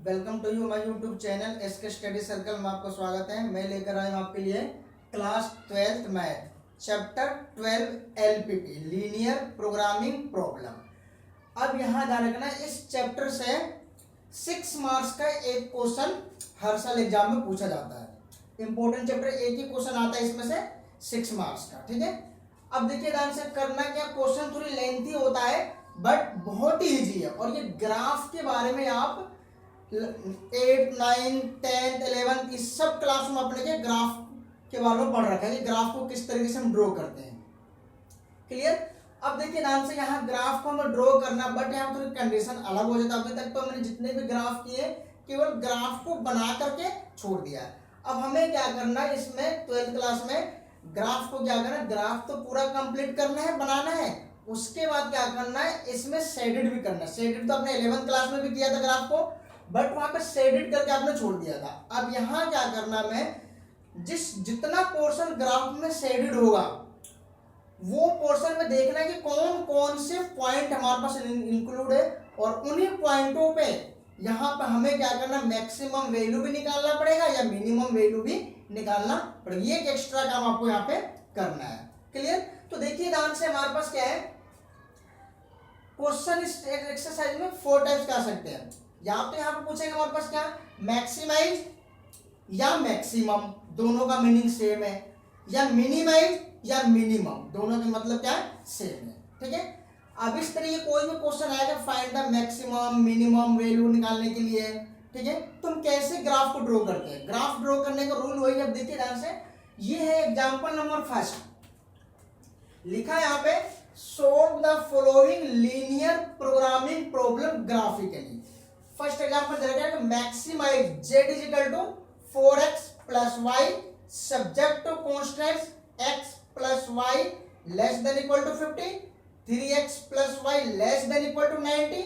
Welcome to you my YouTube channel SK study circle में आपका स्वागत है। मैं लेकर आया हूँ आपके लिए class 12th math chapter 12 LPP linear programming problem. अब यहाँ ध्यान रखना, इस चैप्टर से 6 मार्क्स का एक क्वेश्चन हर साल एग्जाम में पूछा जाता है। इंपॉर्टेंट चैप्टर, एक ही क्वेश्चन आता है इसमें से 6 मार्क्स का। ठीक है, अब देखिए ध्यान से करना क्या, क्वेश्चन थोड़ी लेंथी होता है बट बहुत ही इजी है। और ये ग्राफ के बारे में आप 8, 9, 10, 11 इस सब क्लास में अपने के ग्राफ के बारे में पढ़ रखा है कि ग्राफ को किस तरीके से हम ड्रॉ करते हैं। क्लियर। अब देखिए ध्यान से, यहाँ ग्राफ को हमें ड्रॉ करना, बट यहाँ थोड़ी कंडीशन अलग हो जाता है। अभी तक तो मैंने जितने भी ग्राफ किए केवल ग्राफ को बना करके छोड़ दिया। अब हमें क्या करना है, इसमें 12th क्लास में ग्राफ को क्या करना है, ग्राफ तो पूरा कंप्लीट करना है, बनाना है। उसके बाद क्या करना है, इसमें शेडेड भी करना है। शेडेड तो अपने 11th क्लास में भी किया था ग्राफ को, बट वहां पे शेडेड करके आपने छोड़ दिया था। अब यहाँ क्या करना है, जितना पोर्शन ग्राफ में शेडेड होगा वो पोर्शन में देखना है कि कौन कौन से पॉइंट हमारे पास इंक्लूड है, और उन्हीं पॉइंटों पे यहाँ पे हमें क्या करना, मैक्सिमम वैल्यू भी निकालना पड़ेगा या मिनिमम वैल्यू भी निकालना पड़ेगा। ये एक एक्स्ट्रा काम आपको यहाँ पे करना है। क्लियर। तो देखिए ध्यान से, हमारे पास क्या है, क्वेश्चन इस एक्सरसाइज में 4 टाइप्स का आ सकते हैं। या तो यहाँ पे पूछेगा हमारे पास क्या, मैक्सिमाइज या मैक्सिमम, दोनों का मीनिंग सेम है, या मिनिमाइज या मिनिमम, दोनों का मतलब क्या है, सेम है। ठीक है। अब इस तरीके कोई भी क्वेश्चन आएगा, find the maximum minimum value निकालने के लिए। ठीक है, तुम कैसे ग्राफ को ड्रॉ करते हैं, ग्राफ ड्रॉ करने का रूल वही। अब देखिए ध्यान से, ये है एग्जांपल नंबर 1, लिखा है यहाँ पे, solve the following linear programming problem graphically. First example दे रखा है, maximize z is equal to 4x plus y subject to constants x plus y less than equal to 50, 3x plus y less than equal to 90,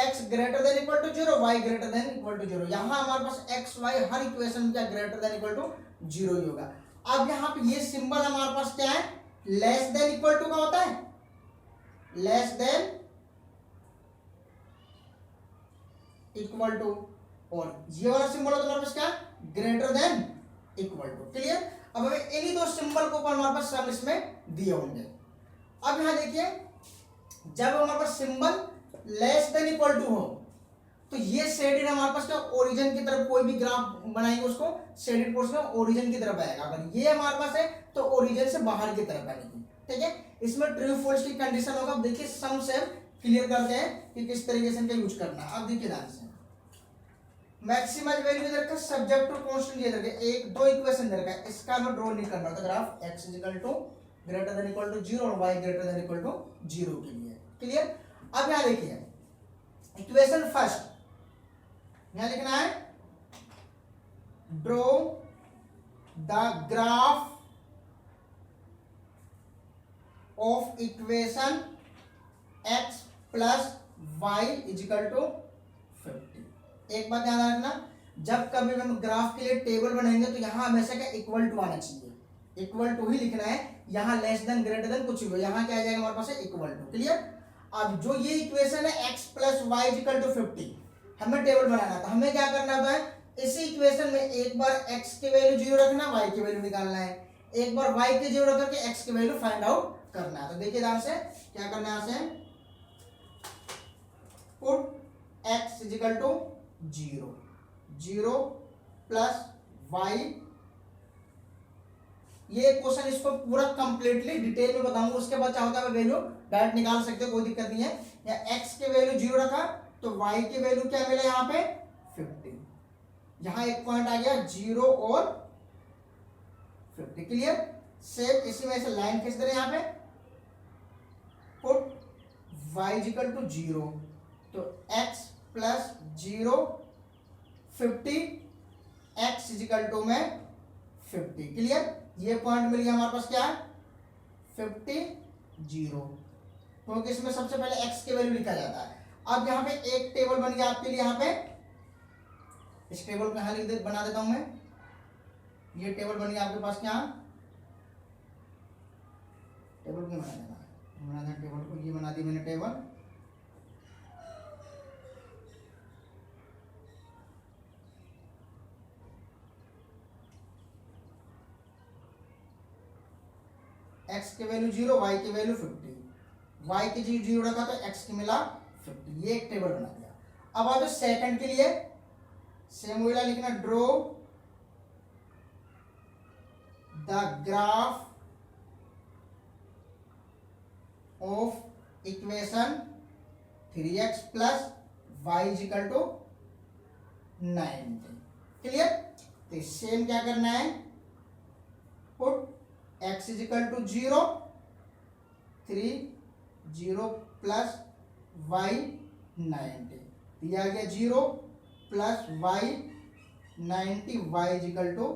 x greater than equal to 0, y greater than equal to 0। यहाँ हमारे पास x y हर equation क्या greater than equal to 0 ही होगा। अब यहाँ पे ये सिंबल हमारे पास क्या है, लेस देन इक्वल टू का होता है, लेस देन इक्वल टू, और ये वाला सिंबल होता है हमारे पास क्या, greater than equal to. Clear. अब हमें इन्हीं दो सिंबल को हमारे पास सब इसमें दिए होंगे। अब यहां देखिए, जब हमारे पास symbol less than equal to हो तो ये शेडेड हमारे पास क्या, ओरिजिन की तरफ, कोई भी ग्राफ बनाएंगे उसको शेडेड पोर्शन ओरिजिन की तरफ आएगा। अगर ये हमारे पास है तो ओरिजिन से बाहर की तरफ आएगी। ठीक है, इसमें ट्रू फॉल्स की कंडीशन होगा। अब देखिए सम से क्लियर करते हैं कि किस तरीके से इनका यूज करना है। अब देखिए ध्यान से, मैक्सिमाइज वैल्यू दे रखा है, सब्जेक्ट टू कांस्टेंट ये दे रखा है, एक दो इक्वेशन दे रखा है, इसका हमें ड्रॉ नहीं करना होता graph, x equal to greater than equal to 0 और y greater than equal to 0 के लिए। क्लियर। अब यहां देखिए इक्वेशन फर्स्ट, यहां लिखना है, draw the graph of equation x plus y equal to 50। एक बात ध्यान रखना, जब कभी हम ग्राफ के लिए टेबल बनाएंगे तो यहां हमेशा क्या इक्वल टू आना चाहिए, इक्वल टू ही लिखना है। यहां लेस देन ग्रेटर देन कुछ भी हो, यहां क्या आ जाएगा हमारे पास इक्वल टू। क्लियर। अब जो ये इक्वेशन है x plus y equal to 50, हमें टेबल बनाना था, हमें क्या करना होता है, इसी इक्वेशन में एक बार x की वैल्यू 0 रखना, y की वैल्यू निकालना है, एक बार y की 0 रख करके x की वैल्यू फाइंड आउट करना है। तो देखिए ध्यान से क्या करना है, यहां से put x is equal to 0, 0 plus y, ये क्वेश्चन इसको पूरा कंप्लीटली डिटेल में बताऊंगा, उसके बाद चाहो तो वैल्यू डायरेक्ट निकाल सकते हो, कोई दिक्कत नहीं है। या x के वैल्यू 0 रखा तो y की वैल्यू क्या मिला यहाँ पे 50, यहाँ एक पॉइंट आ गया 0 और 50। क्लियर। सेम इसी में से लाइन खींच दे रहे यहाँ पे, पुट y इक्वल टू 0, तो x plus 0 50, x equal to में 50। क्लियर। ये पॉइंट मिल गया हमारे पास क्या, 50, 0, क्योंकि इसमें सबसे पहले x की वैल्यू लिखा जाता है। अब यहाँ पे एक टेबल बन गया आपके लिए, यहाँ पे इस टेबल को यहाँ बना देता हूं मैं, ये टेबल बन गया आपके पास। क्या टेबल क्यों बना देना, टेबल को ये बना दी मैंने टेबल। एक्स की वैल्यू 0, वाई की वैल्यू 50, वाई की 0 रखा तो एक्स की मिला 50, ये एक टेबल बना दिया। अब आ जाओ सेकंड के लिए, सेम वही लिखना, draw the graph of equation 3x plus y is equal to 90। Clear? तो सेम क्या करना है, put x is equal to 0, 3 0 plus y 90, ये आ गया 0 plus y 90, y is equal to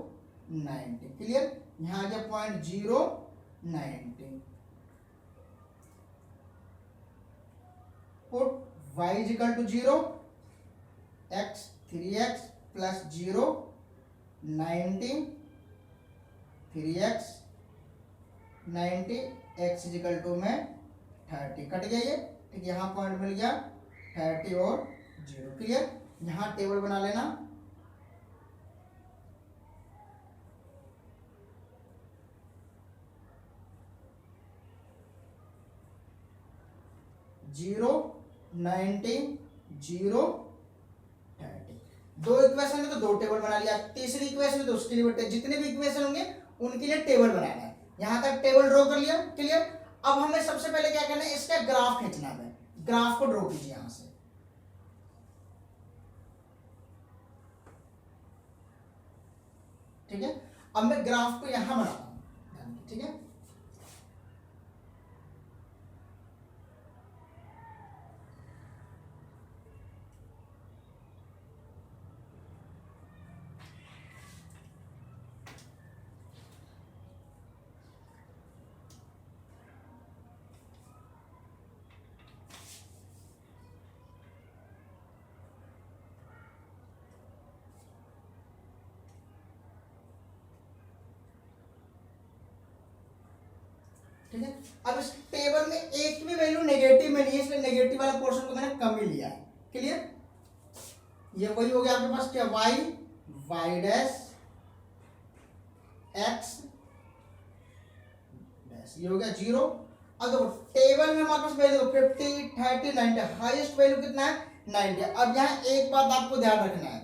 90। Clear? यहां आ गया point 0 90, put y is equal to 0, x 3x plus 0 90, 3x 90, x is equal to में 30, कट गया ये, ठीक, यहाँ पॉइंट मिल गया 30 और 0। क्लियर? यहाँ टेबल बना लेना, जीरो 90 0 30, दो इक्वेशन है तो दो टेबल बना लिया। तीसरी इक्वेशन है तो उसके लिए जितने भी इक्वेशन होंगे उनके लिए टेबल बनाना है। यहां तक टेबल ड्रॉ कर लिया। क्लियर? अब हमें सबसे पहले क्या करना है, इसका ग्राफ खींचना है। ग्राफ को ड्रॉ कीजिए यहां से, ठीक है। अब मैं ग्राफ को यहां बनाता हूं, ठीक है। ठीक है। अब इस टेबल में एक भी वैल्यू नेगेटिव में नहीं है, इसलिए नेगेटिव वाला पोर्शन को मैंने कम ही लिया है। क्लियर? ये वही हो गया आपके पास क्या, y y dash x dash, ये हो गया 0। अब देखो टेबल में हमारे पास वैल्यू 50 30 90, हाईएस्ट वैल्यू कितना है 90। अब यहाँ एक बात आपको ध्यान रखना है,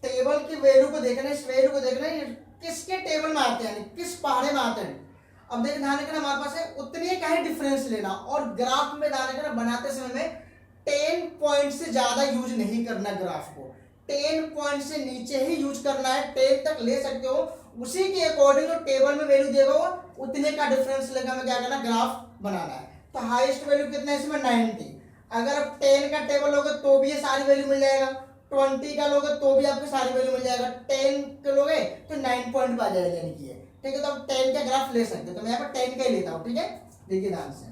टेबल की वैल्यू को देखना है, इस वैल्यू को देखना है किसके टेबल में आते हैं, किस पहाड़े में आते हैं। अब देखिए ध्यान रखना, हमारे पास है उतनी का ही डिफरेंस लेना, और ग्राफ में ध्यान रखना बनाते समय में 10 पॉइंट से ज्यादा यूज नहीं करना ग्राफ को, 10 पॉइंट से नीचे ही यूज करना है। 10 तक ले सकते हो, उसी के अकॉर्डिंग जो टेबल में वैल्यू देगा वो उतने का डिफरेंस लेकर हमें क्या करना, ग्राफ बनाना है। तो हाईएस्ट वैल्यू कितना है इसमें 90। अगर आप 10 का टेबल लोगे तो भी ये सारी वैल्यू मिल जाएगा, 20 का लोगे तो भी आपको सारी वैल्यू मिल जाएगा, 10 का लोगे तो 9 पॉइंट आ जाएगा, यानी कि ठीक है। तो आप 10 का ग्राफ ले सकते हो, तो मैं यहाँ पर 10 का ही लेता हूँ, ठीक है। देखिए ध्यान से,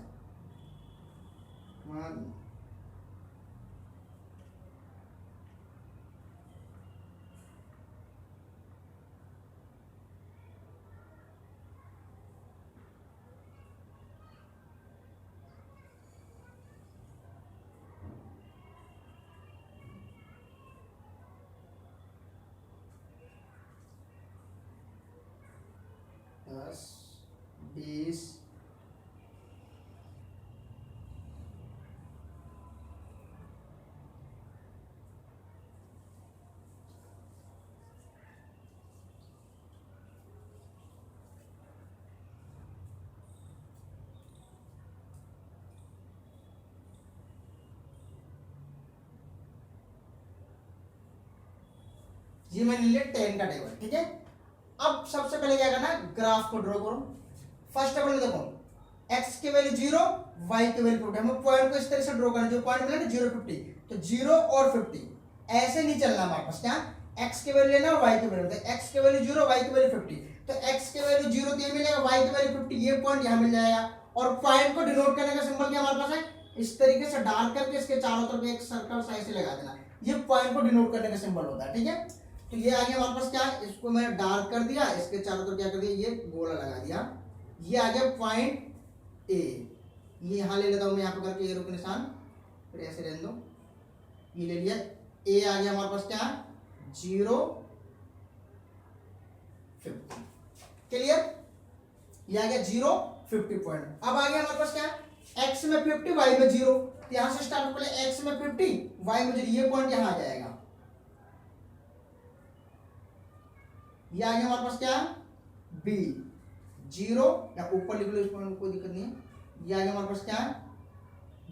1 10 20 ये मैंने लिया 10 का टेबल, ठीक है। अब सबसे पहले क्या करना है, ग्राफ को ड्रॉ करो। फर्स्ट टेबल में देखो x की वैल्यू 0, y की वैल्यू 50, हमें पॉइंट को इस तरह से ड्रॉ करना, जो पॉइंट मिला ना 0 50, तो 0 और 50 ऐसे नहीं चलना हमारे पास, क्या x की वैल्यू लेना और y की वैल्यू, तो x की वैल्यू 0 y की वैल्यू 50, तो x की वैल्यू 0 तो ये मिलेगा, y की वैल्यू 50, ये पॉइंट यहां मिल जाएगा। और पॉइंट को डिनोट करने का सिंबल क्या हमारे पास है, इस तरीके से डाल करके इसके चारों तरफ एक सर्कल साइज से लगा देना, ये पॉइंट को डिनोट करने का सिंबल होता है, ठीक है। तो ये आ गया हमारे पास क्या, इसको मैंने डार्क कर दिया, इसके चारों तरफ क्या कर दिया, ये गोला लगा दिया, ये आ गया पॉइंट ए। ये यहां ले लेता हूं मैं, यहां पर करके एरो के निशान, फिर ऐसे रहने दो, ये ले लिया, ए आ गया हमारे पास क्या 0 50। क्लियर? ये आ गया 0 50 पॉइंट। अब आ गया हमारे पास क्या, x में 50 y में 0, तो यहां से स्टार्ट पहले x में 50 y में 0, ये पॉइंट यहां आ जाएगा। ये आ गया हमारे पास क्या, b 0, या ऊपर लिख लो इस पॉइंट में, कोई दिक्कत नहीं है। ये आ गया हमारे पास क्या,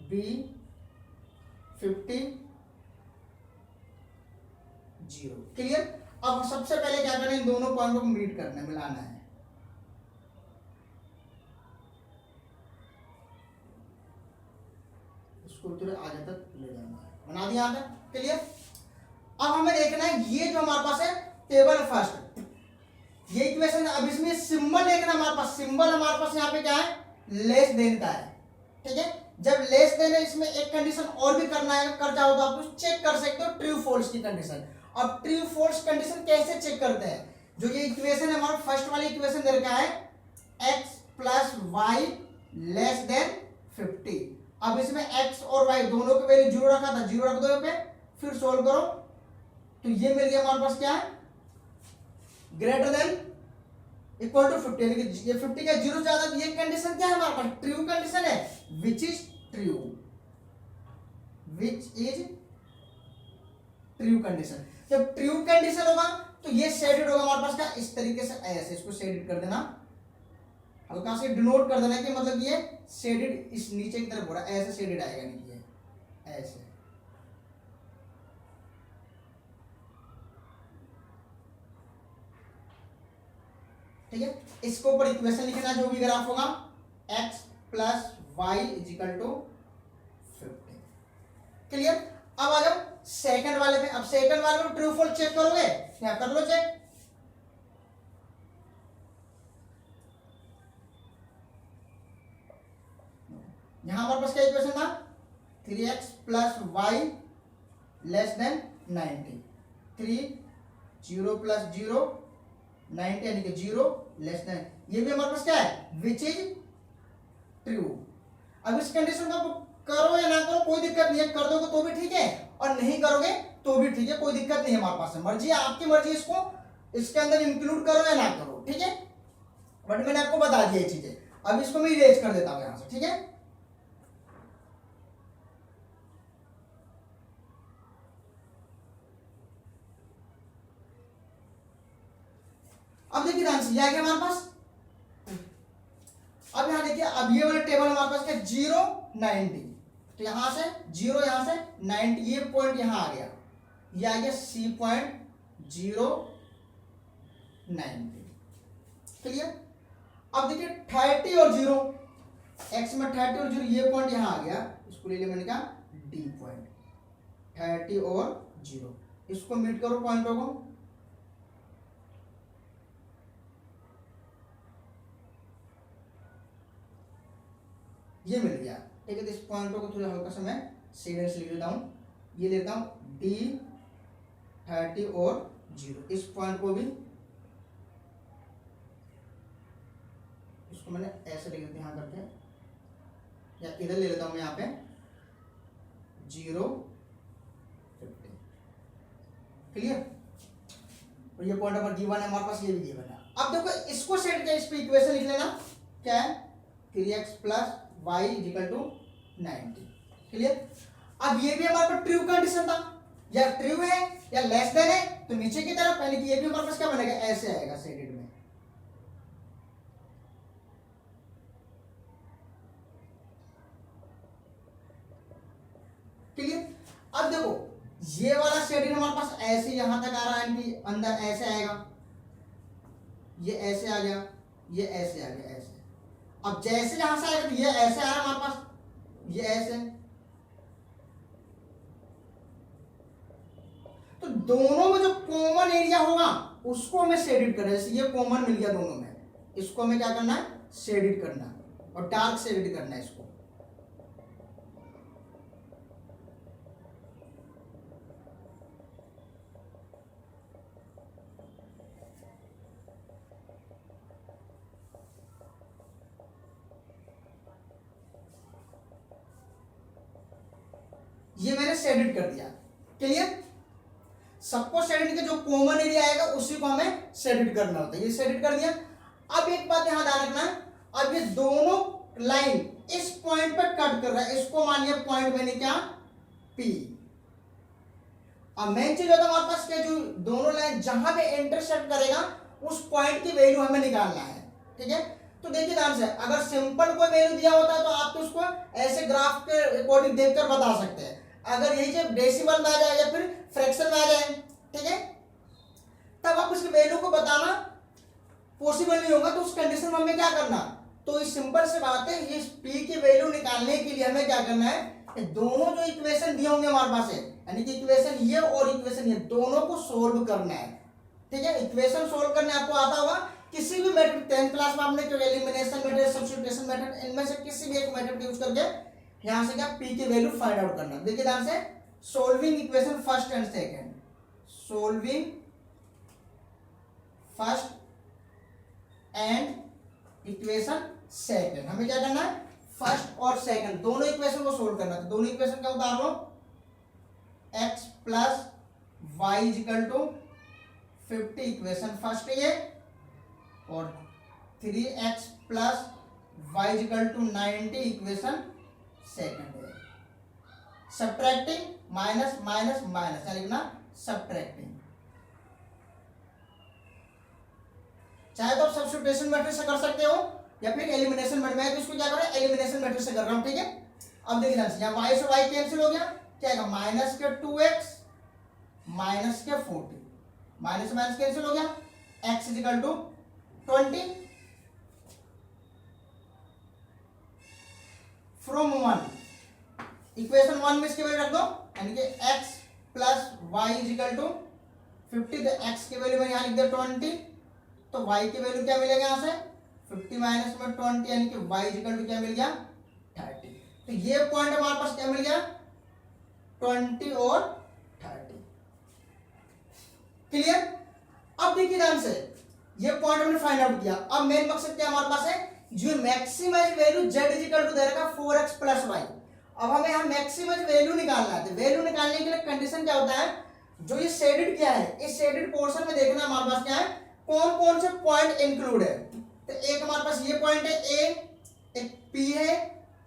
b 50 0। क्लियर। अब सबसे पहले क्या करना है, इन दोनों पॉइंटों को मीट करना है, मिलाना है। इसको थोड़ा आगे तक ले जाना है, बना दिया आगे। क्लियर। अब हमें देखना है ये जो हमारे पास है टेबल फर्स्ट, ये इक्वेशन। अब इसमें सिंबल देखना हमारे पास, सिंबल हमारे पास यहाँ पे क्या है, लेस देन का है। ठीक है, जब लेस देन है इसमें एक कंडीशन और भी करना है, कर जाओ तो आप चेक कर सकते हो ट्रू फॉल्स की कंडीशन। अब ट्रू फॉल्स कंडीशन कैसे चेक करते हैं, जो ये इक्वेशन है हमारा फर्स्ट वाली इक्वेशन दे रखा है x plus y less than 50। अब इसमें x और y दोनों के वैल्यू 0 रखा था, 0 रख दो यहाँ पे, फिर सोल्व करो तो ये मिल गया हमारे पास क्या है, ग्रेटर देन इक्वल टू 50, यानी कि ये 50 का 0 ज्यादा, ये कंडीशन क्या है हमारे पास, ट्रू कंडीशन है, which is true, which is true condition. जब ट्रू कंडीशन होगा तो ये शेडेड होगा हमारे पास क्या, इस तरीके से ऐसे, इसको शेडेड कर देना, हल्का से डिनोट कर देना कि मतलब ये शेडेड इस नीचे की तरफ हो रहा है, ऐसे शेडेड आएगा, नहीं ये ऐसे। ठीक है, इसको ऊपर इक्वेशन लिखना, जो भी ग्राफ होगा x plus y equal to 50। Clear. अब आ जाओ सेकंड वाले पे। अब सेकंड वाले में ट्रू फॉल्स चेक करोगे, क्या कर लो चेक। यहां हमारे पास क्या इक्वेशन था, 3x plus y less than 90, 3 0 plus 0 90, यानी कि 0 लेस देन, ये भी हमारे पास क्या है, विच इज ट्रू। अब इस कंडीशन को करो या ना करो कोई दिक्कत नहीं है, कर दोगे तो भी ठीक है और नहीं करोगे तो भी ठीक है, कोई दिक्कत नहीं है हमारे पास, मर्जी आपकी मर्जी, इसको इसके अंदर इंक्लूड करो या ना करो। ठीक है, बट मैंने आपको बता दिया ये चीजें। अब इसको मैं इरेज कर देता हूं यहां से। ठीक है, अब देखिए आंसर ये आ गया हमारे पास। अब यहां देखिए, अब ये वाला टेबल हमारे पास क्या, 0 90, तो यहां से 0, यहां से 90, ये पॉइंट यहां आ गया, ये आ गया C पॉइंट 0 90। क्लियर। अब देखिए 30 और 0, x में 30 और 0, ये पॉइंट यहां आ गया, इसको ले लिया मैंने कहा D पॉइंट, 30 और 0, इसको मीट करो पॉइंटों को। ये मिल गया। ठीक है, तो इस पॉइंटों को थोड़ा हल्का सा मैं सीडेंस लिख देता हूं, ये लेता हूं D 30 और 0, इस पॉइंट को भी इसको मैंने ऐसे लिख देता यहां करके, या इधर ले लेता हूं मैं यहाँ पे 0 50। क्लियर। और ये पॉइंट नंबर गिवन है हमारे पास, ये भी गिवन है। अब देखो इसको सेट किया, इस पे इक्वेशन लिख लेना, क्या है, 3x plus y equal to 90। Clear. अब ये भी हमारे पास ट्रू कंडीशन था, या ट्रू है या लेस देन है, तो नीचे की तरफ, यानी कि ये भी हमारे पास क्या बनेगा, ऐसे आएगा शेडेड में। क्लियर। अब देखो ये वाला शेडेड हमारे पास ऐसे यहां तक आ रहा है, यानी अंदर ऐसे आएगा, ये ऐसे आ गया, ये ऐसे आ गया, ऐसे। अब जैसे यहां से आएगा तो ये ऐसे आ रहा है हमारे पास, ये ऐसे, तो दोनों में जो कॉमन एरिया होगा उसको हमें शेडिड करना है। जैसे ये कॉमन मिल गया दोनों में, इसको हमें क्या करना है, शेडिड करना है, और डार्क शेडिड करना है इसको। ये मैंने शेडेड कर दिया। क्लियर। सबको शेडेड के जो कॉमन एरिया आएगा उसी को हमें शेडेड करना होता है, ये शेडेड कर दिया। अब एक बात यहां ध्यान रखना, अब ये दोनों लाइन इस पॉइंट पर कट कर रहा है, इसको मानिए पॉइंट मैंने क्या P। अब मेन चीज होता है हमारे पास क्या, जो दोनों लाइन जहां पे इंटरसेक्ट करेगा उस पॉइंट की वैल्यू हमें निकालना है, ठीक है। तो देखिए ध्यान से, अगर सिंपल कोई वैल्यू दिया होता है तो आप तो उसको ऐसे ग्राफ के अकॉर्डिंग देखकर बता सकते हैं। अगर यही जो डेसिमल में आ जाए या फिर फ्रैक्शन में आ जाए, ठीक है, तब आप उसकी वैल्यू को बताना पॉसिबल नहीं होगा। तो उस कंडीशन में हमें क्या करना, तो इस सिंपल से बात है, ये p की वैल्यू निकालने के लिए हमें क्या करना है, दोनों जो इक्वेशन दिए होंगे हमारे पास है, यानी कि इक्वेशन ये और इक्वेशन ये, दोनों को सोल्व करना है, ठीक है। इक्वेशन सोल्व करने आपको आता होगा, किसी भी मेथड 10th क्लास में आपने एलिमिनेशन मेथड, सब्स्टिट्यूशन मेथड, इनमें से किसी भी एक मेथड यूज करके यहां से क्या p की वैल्यू फाइंड आउट करना। देखिए ध्यान से, solving equation first and second, solving first and equation second, हमें क्या करना है, फर्स्ट और सेकंड दोनों इक्वेशन को सोल्व करना है। दोनों इक्वेशन का उतार लो, x plus y equal to 50 equation first है, और 3x plus y equal to 90 equation second है। सब्ट्रैक्टिंग माइनस माइनस माइनस, क्या लिखना, सब्ट्रैक्टिंग। चाहे तो आप सब्स्टिट्यूशन मेथड से कर सकते हो या फिर एलिमिनेशन मेथड में, तो इसको क्या करें, एलिमिनेशन मेथड से कर रहा हूं, ठीक है। अब देखिए यहां y से y कैंसिल हो गया, क्या आएगा, माइनस के 2x माइनस के 40, माइनस माइनस कैंसिल हो गया, x equal to 20 from 1, equation 1 में इसकी वैल्यू रख दो, यानी कि x plus y equal to 50, तो x की वैल्यू मैंने यहां लिख दिया 20, तो y की वैल्यू क्या मिलेगा यहां से, 50 माइनस में 20, यानी कि y इजिकल टू क्या मिल गया, 30। तो ये पॉइंट हमारे पास क्या मिल गया, 20 और 30। क्लियर। अब देखिए ध्यान से, ये पॉइंट हमने फाइंड आउट किया। अब मेन मकसद क्या हमारे पास है, जो maximize value z is equal to दे रखा 4x प्लस वाई। अब हमें यहां मैक्सिमाइज वैल्यू निकालना है। तो वैल्यू निकालने के लिए कंडीशन क्या होता है, जो ये शेडेड क्या है, इस शेडेड पोर्शन में देखना हमारे पास क्या है, कौन कौन से पॉइंट इंक्लूड है। तो एक हमारे पास ये पॉइंट है A, एक P है,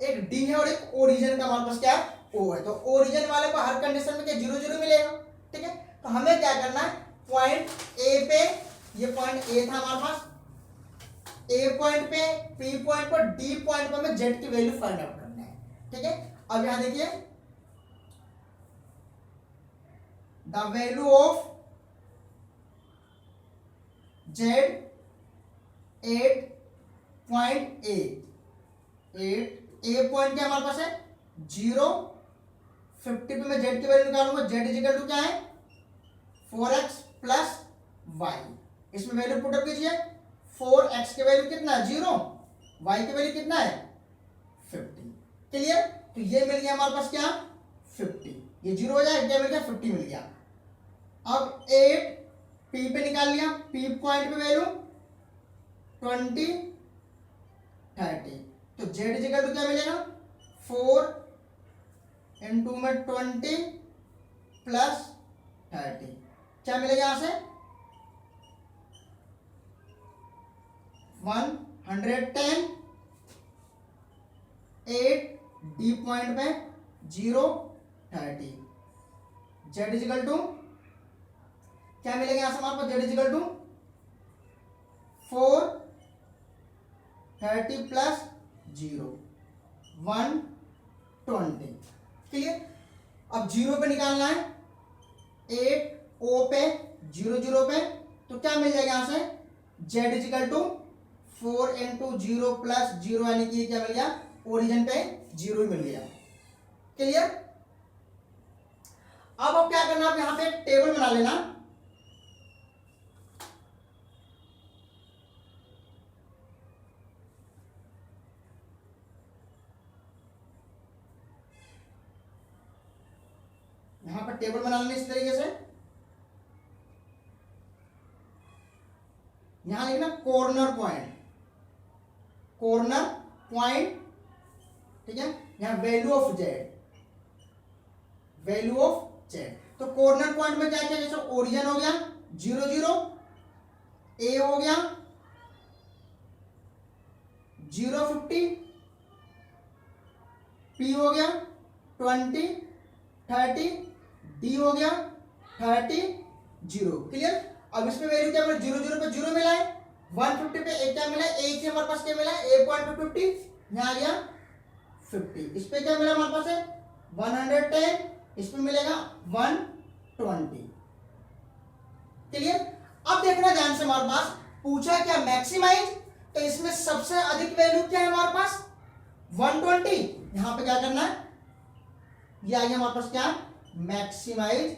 एक D है, और एक ओरिजिन का हमारे पास क्या है, O है। तो ओरिजिन वाले को हर कंडीशन में क्या 0 0 मिलेगा, ठीक है। तो हमें क्या करना है, पॉइंट A पे, ये पॉइंट A था हमारे पास, A पॉइंट पे, P पॉइंट पर, D पॉइंट पर हमें Z की वैल्यू फाइंड आउट करना है, ठीक है। अब यहां देखिए, the value of Z 8.8, A point क्या हमारे पास है 0, 50 पे मैं Z की वैल्यू निकालूंगा, Z इजिकल टू क्या है 4x प्लस वाई। इसमें वैल्यू पुट अप कीजिए, 4x की वैल्यू कितना है 0, y की वैल्यू कितना है 50। क्लियर। तो ये मिल गया हमारे पास क्या 50, ये 0 हो जाए, क्या मिल गया 50 मिल गया। अब 8 P पे निकाल लिया, P पॉइंट पे वैल्यू 20 30, तो Z इजिकल टू क्या मिलेगा 4 इंटू में 20 प्लस 30, क्या मिलेगा यहां से 110। 8 D पॉइंट पे 0 30, Z इजिकल टू क्या मिलेगा यहां से हमारे पास, Z इजिकल टू 4 30 प्लस 0 120। क्लियर। अब 0 पे निकालना है, 8 O पे 0 0 पे, तो क्या मिल जाएगा यहां से Z is equal to 4 into 0 plus 0, यानी कि क्या मिल गया ओरिजिन पे 0 मिल गया। क्लियर। अब क्या करना, आप यहां पे एक टेबल बना लेना, यहां पर टेबल बना लेना इस तरीके से। यहां लिखना कॉर्नर पॉइंट, कॉर्नर पॉइंट, ठीक है। यहां value of Z, value of Z। तो कॉर्नर पॉइंट में क्या क्या, जैसे ओरिजिन हो गया 0 0, A हो गया 050, P हो गया 20, 30, D हो गया 30, 0। क्लियर। अब इसमें वैल्यू क्या मिला, 0 0 पे 0 मिला है, 150 पे एक क्या मिला, एक ही हमारे पास क्या मिला, 8.50, यहाँ आ गया 50। इस पे क्या मिला हमारे पास है 110, इसमें मिलेगा 120। क्लियर। अब देखना ध्यान से, हमारे पास पूछा क्या मैक्सिमाइज, तो इसमें सबसे अधिक वैल्यू क्या है हमारे पास 120। यहां पे क्या करना है, ये आ गया हमारे पास क्या मैक्सिमाइज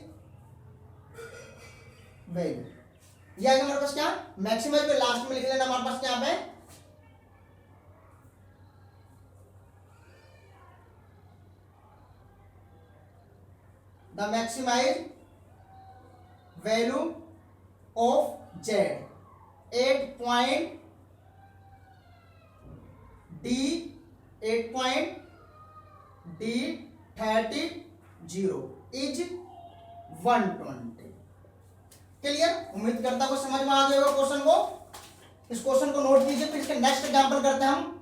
वैल्यू, ये आ गया हमारे पास क्या मैक्सिमाइज वैल्यू। लास्ट में लिख लेना हमारे पास क्या पे the maximize value of z 8 point D 30 is 120। Clear. उम्मीद करता हूं समझ में आ गया होगा क्वेश्चन को। इस क्वेश्चन को नोट कीजिए, फिर इसके नेक्स्ट एग्जांपल करते हैं हम।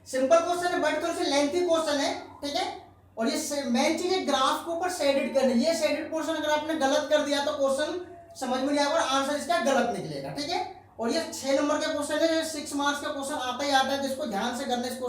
सिंपल क्वेश्चन है बट थोड़ा सा लेंथी क्वेश्चन है, ठीक है। और ये मेन चीज है ग्राफ के ऊपर शेडेड करनी। ये शेडेड पोर्शन अगर आपने गलत कर दिया तो क्वेश्चन समझ में नहीं आएगा और आंसर इसका गलत निकलेगा, ठीक है। और ये 6 नंबर का क्वेश्चन है, 6 मार्क्स का क्वेश्चन आता ही आता है, जिसको ध्यान से करना इस क्वेश्चन